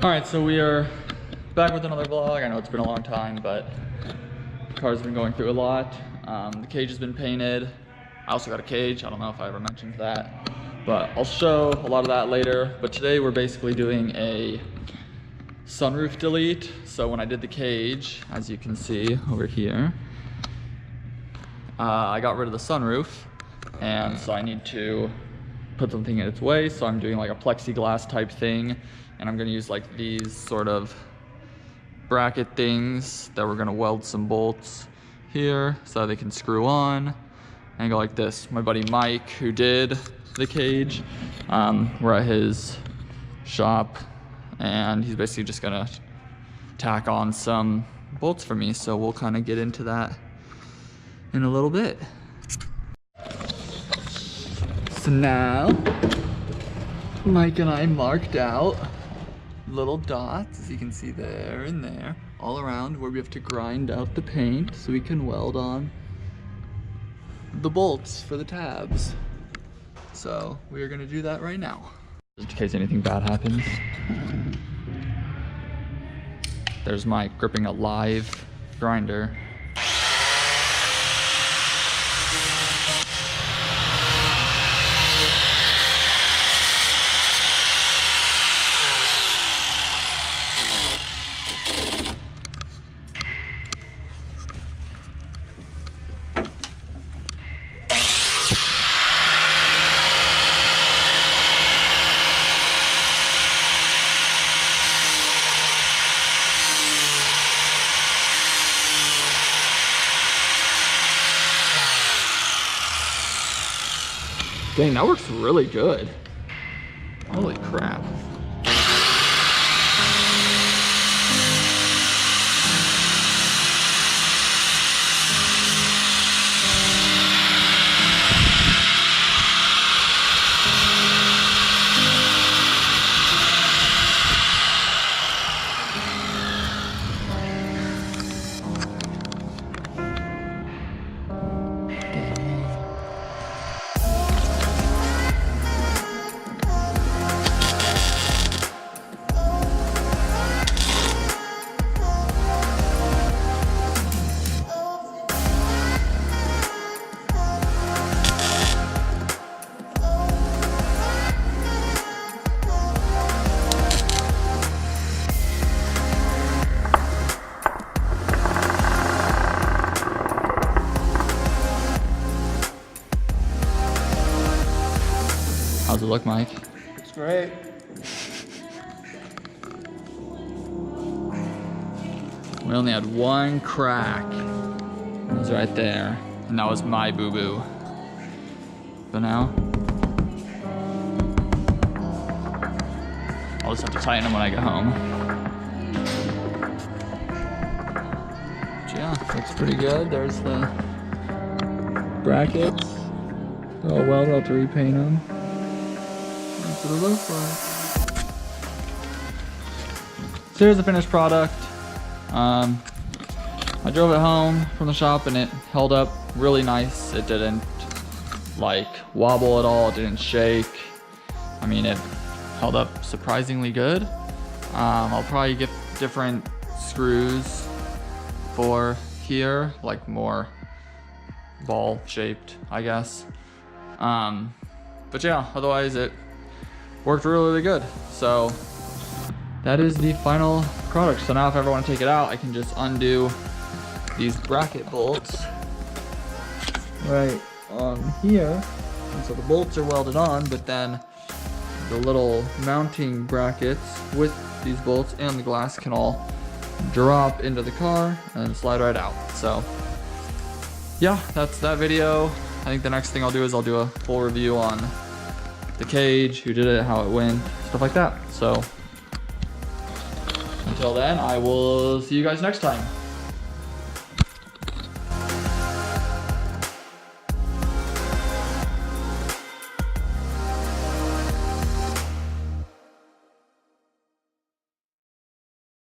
All right, so we are back with another vlog. I know it's been a long time, but the car's been going through a lot. The cage has been painted. I also got a cage. I don't know if I ever mentioned that, but I'll show a lot of that later. But today we're basically doing a sunroof delete. So when I did the cage, as you can see over here, I got rid of the sunroof, and so I need to put something in its way. So I'm doing like a plexiglass type thing, and I'm gonna use like these sort of bracket things that we're gonna weld some bolts here so they can screw on and go like this. My buddy Mike, who did the cage, we're at his shop, and he's basically just gonna tack on some bolts for me. So we'll kind of get into that in a little bit. So now, Mike and I marked out little dots, as you can see there and there, all around where we have to grind out the paint so we can weld on the bolts for the tabs. So we are gonna do that right now. Just in case anything bad happens. There's Mike gripping a live grinder. Dang, that works really good. Holy crap. How's it look, Mike? It's great. We only had one crack. It was right there. And that was my boo-boo. But now, I'll just have to tighten them when I get home. But yeah, looks pretty good. There's the brackets. They're all welded. I'll have to repaint them. That's what it looks like. So here's the finished product. I drove it home from the shop and it held up really nice. It didn't like wobble at all. It didn't shake. I mean, it held up surprisingly good. I'll probably get different screws for here, like more ball shaped, I guess. But yeah, otherwise it worked really, really good. So that is the final product. So now if I ever want to take it out, I can just undo these bracket bolts right on here. And so the bolts are welded on, but then the little mounting brackets with these bolts and the glass can all drop into the car and slide right out. So yeah, that's that video. I think the next thing I'll do is I'll do a full review on the cage, who did it, how it went, stuff like that. So until then, I will see you guys next time.